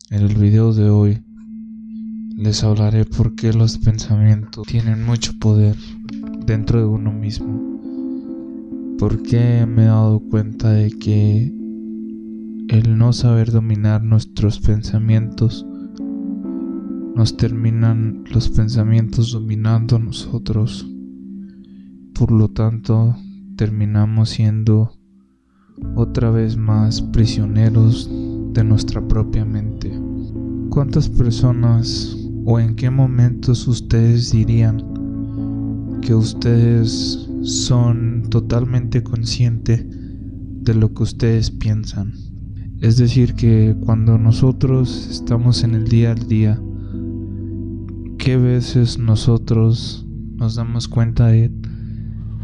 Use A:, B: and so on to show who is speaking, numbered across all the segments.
A: En el video de hoy les hablaré por qué los pensamientos tienen mucho poder dentro de uno mismo. Por qué me he dado cuenta de que el no saber dominar nuestros pensamientos nos terminan los pensamientos dominando a nosotros. Por lo tanto, terminamos siendo otra vez más prisioneros de nuestra propia mente. ¿Cuántas personas o en qué momentos ustedes dirían que ustedes son totalmente conscientes de lo que ustedes piensan? Es decir, que cuando nosotros estamos en el día al día, ¿qué veces nosotros nos damos cuenta de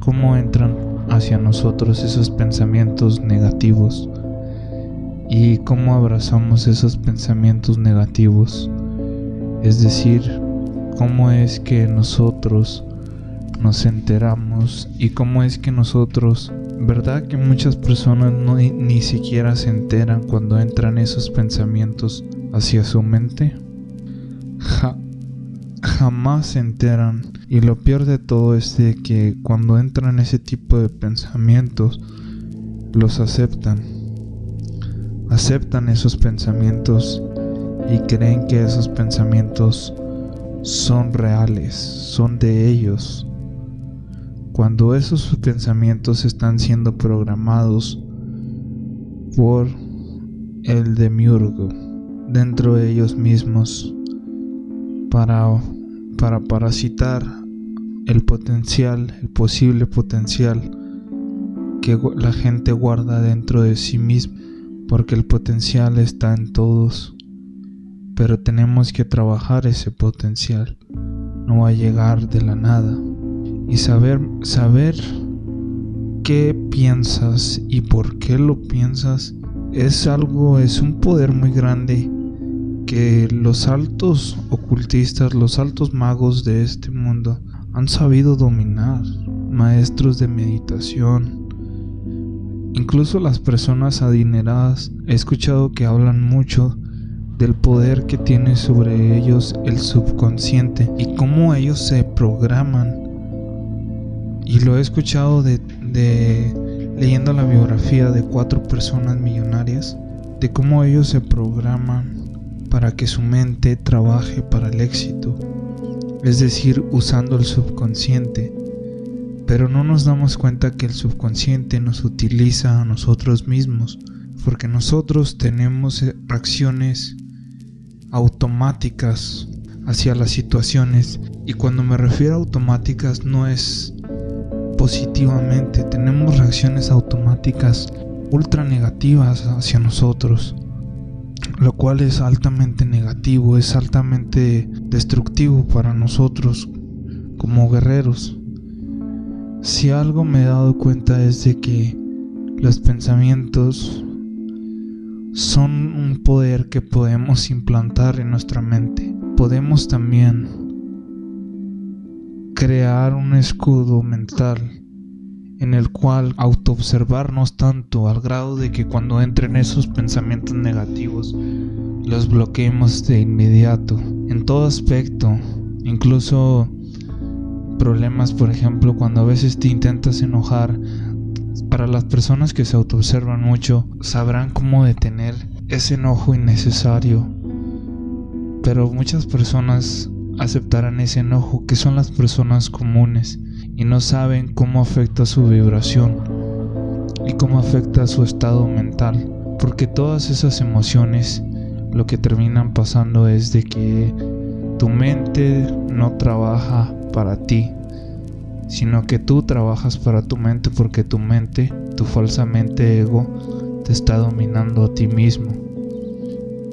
A: cómo entran hacia nosotros esos pensamientos negativos y cómo abrazamos esos pensamientos negativos? Es decir, cómo es que nosotros nos enteramos y cómo es que nosotros, ¿verdad que muchas personas ni siquiera se enteran cuando entran esos pensamientos hacia su mente? Jamás se enteran, y lo peor de todo es de que cuando entran ese tipo de pensamientos los aceptan esos pensamientos y creen que esos pensamientos son reales, son de ellos, cuando esos pensamientos están siendo programados por el demiurgo dentro de ellos mismos para parasitar el posible potencial que la gente guarda dentro de sí misma, porque el potencial está en todos, pero tenemos que trabajar ese potencial, no va a llegar de la nada. Y saber qué piensas y por qué lo piensas es un poder muy grande que los altos ocultistas, los altos magos de este mundo han sabido dominar. Maestros de meditación, incluso las personas adineradas, he escuchado que hablan mucho del poder que tiene sobre ellos el subconsciente y cómo ellos se programan. Y lo he escuchado leyendo la biografía de 4 personas millonarias, de cómo ellos se programan para que su mente trabaje para el éxito, es decir, usando el subconsciente. Pero no nos damos cuenta que el subconsciente nos utiliza a nosotros mismos, porque nosotros tenemos reacciones automáticas hacia las situaciones, y cuando me refiero a automáticas no es positivamente, tenemos reacciones automáticas ultra negativas hacia nosotros, lo cual es altamente negativo, es altamente destructivo para nosotros como guerreros. Si algo me he dado cuenta es de que los pensamientos son un poder que podemos implantar en nuestra mente. Podemos también crear un escudo mental en el cual autoobservarnos tanto al grado de que cuando entren esos pensamientos negativos los bloqueemos de inmediato en todo aspecto, incluso problemas, por ejemplo, cuando a veces te intentas enojar. Para las personas que se autoobservan mucho sabrán cómo detener ese enojo innecesario, pero muchas personas aceptarán ese enojo, que son las personas comunes, y no saben cómo afecta su vibración y cómo afecta su estado mental, porque todas esas emociones lo que terminan pasando es de que tu mente no trabaja para ti, sino que tú trabajas para tu mente, porque tu mente, tu falsamente ego, te está dominando a ti mismo.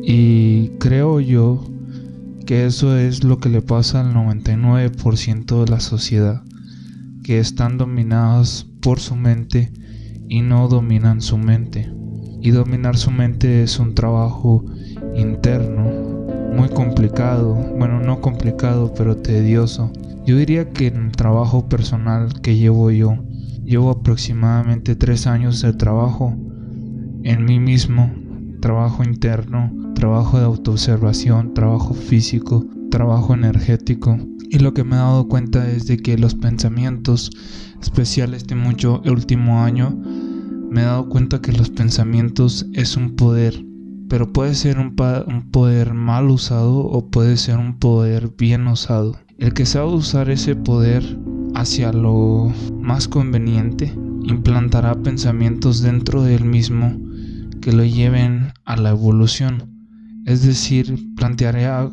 A: Y creo yo que eso es lo que le pasa al 99% de la sociedad, que están dominadas por su mente y no dominan su mente. Y dominar su mente es un trabajo interno muy complicado, bueno, no complicado, pero tedioso. Yo diría que en el trabajo personal que llevo aproximadamente 3 años de trabajo en mí mismo, trabajo interno, trabajo de autoobservación, trabajo físico, trabajo energético. Y lo que me he dado cuenta es de que los pensamientos, especial el último año, me he dado cuenta que los pensamientos es un poder, pero puede ser un poder mal usado o puede ser un poder bien usado. El que sabe usar ese poder hacia lo más conveniente, implantará pensamientos dentro de él mismo que lo lleven a la evolución. Es decir, planteará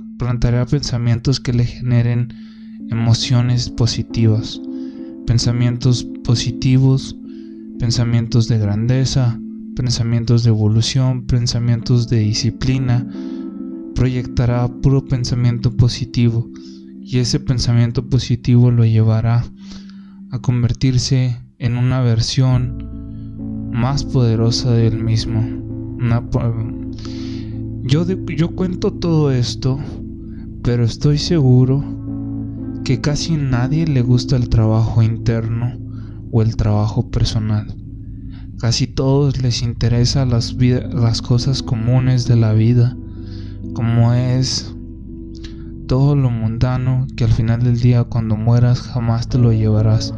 A: pensamientos que le generen emociones positivas, pensamientos positivos, pensamientos de grandeza, pensamientos de evolución, pensamientos de disciplina. Proyectará puro pensamiento positivo y ese pensamiento positivo lo llevará a convertirse en una versión más poderosa de él mismo. Yo cuento todo esto, pero estoy seguro que casi a nadie le gusta el trabajo interno o el trabajo personal. Casi todos les interesa las cosas comunes de la vida, como es todo lo mundano que al final del día, cuando mueras, jamás te lo llevarás.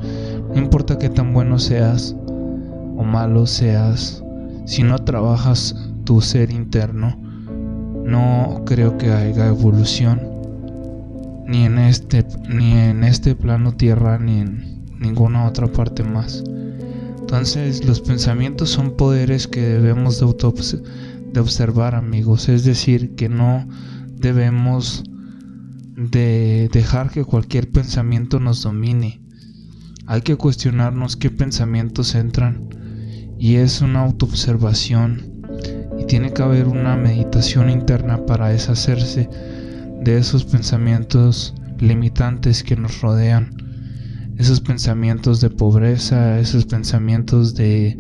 A: No importa qué tan bueno seas o malo seas, si no trabajas tu ser interno, no creo que haya evolución, ni en este plano tierra, ni en ninguna otra parte más. Entonces, los pensamientos son poderes que debemos de observar, amigos. Es decir, que no debemos de dejar que cualquier pensamiento nos domine. Hay que cuestionarnos qué pensamientos entran, y es una autoobservación, y tiene que haber una meditación interna para deshacerse de esos pensamientos limitantes que nos rodean, esos pensamientos de pobreza, esos pensamientos de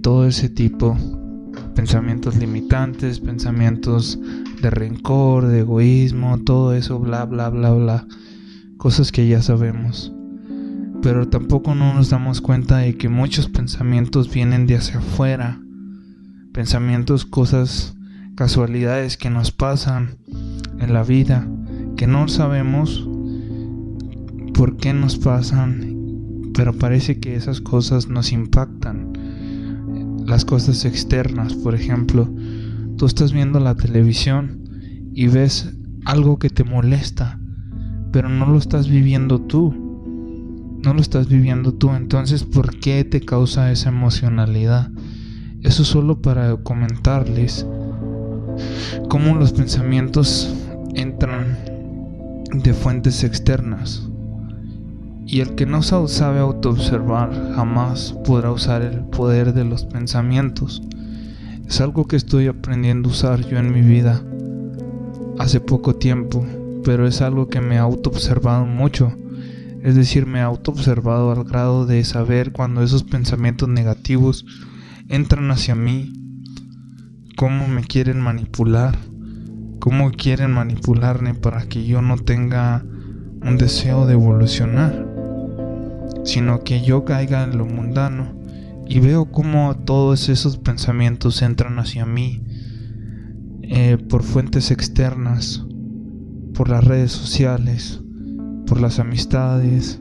A: todo ese tipo, pensamientos limitantes, pensamientos de rencor, de egoísmo, todo eso, bla bla bla bla, cosas que ya sabemos. Pero tampoco no nos damos cuenta de que muchos pensamientos vienen de hacia afuera, pensamientos, cosas, casualidades que nos pasan en la vida, que no sabemos por qué nos pasan, pero parece que esas cosas nos impactan. Las cosas externas, por ejemplo, tú estás viendo la televisión y ves algo que te molesta, pero no lo estás viviendo tú. Entonces, ¿por qué te causa esa emocionalidad? Eso solo para comentarles cómo los pensamientos entran de fuentes externas. Y el que no sabe autoobservar jamás podrá usar el poder de los pensamientos. Es algo que estoy aprendiendo a usar yo en mi vida hace poco tiempo, pero es algo que me he autoobservado mucho. Es decir, me he autoobservado al grado de saber cuando esos pensamientos negativos entran hacia mí, cómo me quieren manipular, cómo quieren manipularme para que yo no tenga un deseo de evolucionar, sino que yo caiga en lo mundano. Y veo cómo todos esos pensamientos entran hacia mí por fuentes externas, por las redes sociales, por las amistades,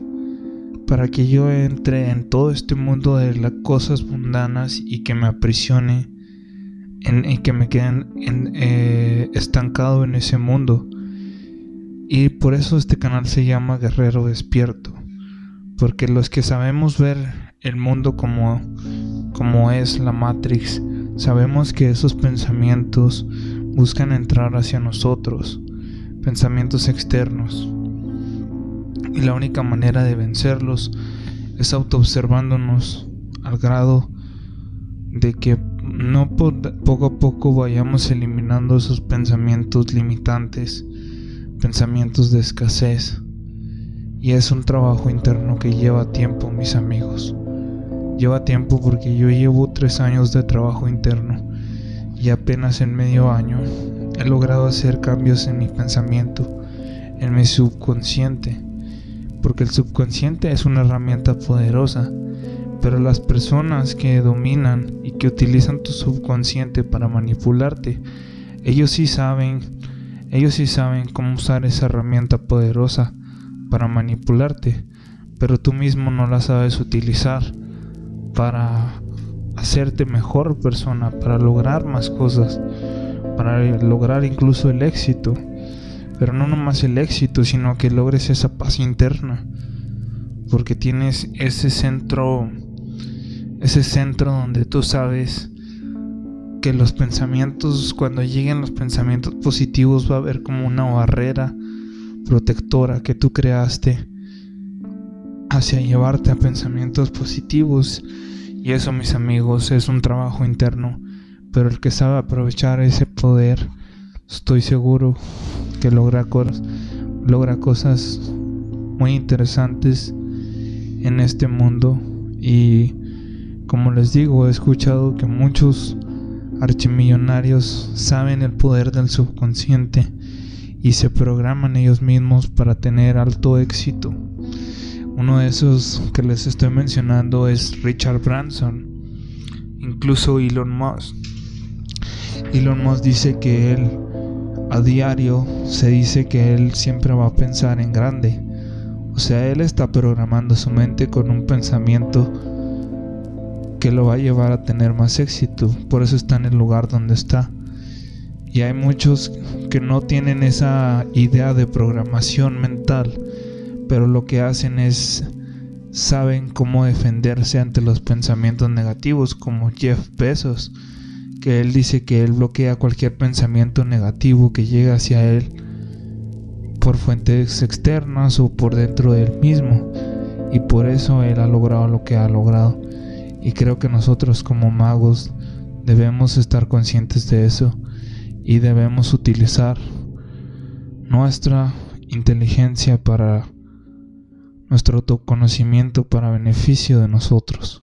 A: para que yo entre en todo este mundo de las cosas mundanas y que me aprisione y que me queden estancado en ese mundo. Y por eso este canal se llama Guerrero Despierto, porque los que sabemos ver el mundo como es la Matrix, sabemos que esos pensamientos buscan entrar hacia nosotros, pensamientos externos, y la única manera de vencerlos es autoobservándonos al grado de que poco a poco vayamos eliminando esos pensamientos limitantes, pensamientos de escasez. Y es un trabajo interno que lleva tiempo, mis amigos. Lleva tiempo porque yo llevo 3 años de trabajo interno y apenas en medio año he logrado hacer cambios en mi pensamiento, en mi subconsciente, porque el subconsciente es una herramienta poderosa, Pero las personas que dominan y que utilizan tu subconsciente para manipularte, ellos sí saben cómo usar esa herramienta poderosa para manipularte, pero tú mismo no la sabes utilizar para hacerte mejor persona, para lograr más cosas, para lograr incluso el éxito. Pero no nomás el éxito, sino que logres esa paz interna, porque tienes ese centro donde tú sabes que los pensamientos, cuando lleguen los pensamientos positivos, va a haber como una barrera protectora que tú creaste hacia llevarte a pensamientos positivos. Y eso, mis amigos, es un trabajo interno, pero el que sabe aprovechar ese poder, estoy seguro que logra cosas muy interesantes en este mundo. Y como les digo, he escuchado que muchos archimillonarios saben el poder del subconsciente y se programan ellos mismos para tener alto éxito. Uno de esos que les estoy mencionando es Richard Branson, incluso Elon Musk. Elon Musk dice que él a diario se dice que él siempre va a pensar en grande. O sea, él está programando su mente con un pensamiento que lo va a llevar a tener más éxito. Por eso está en el lugar donde está. Y hay muchos que no tienen esa idea de programación mental, pero lo que hacen es saben cómo defenderse ante los pensamientos negativos, como Jeff Bezos, que él dice que él bloquea cualquier pensamiento negativo que llegue hacia él por fuentes externas o por dentro de él mismo, y por eso él ha logrado lo que ha logrado. Y creo que nosotros como magos debemos estar conscientes de eso y debemos utilizar nuestra inteligencia para nuestro autoconocimiento para beneficio de nosotros.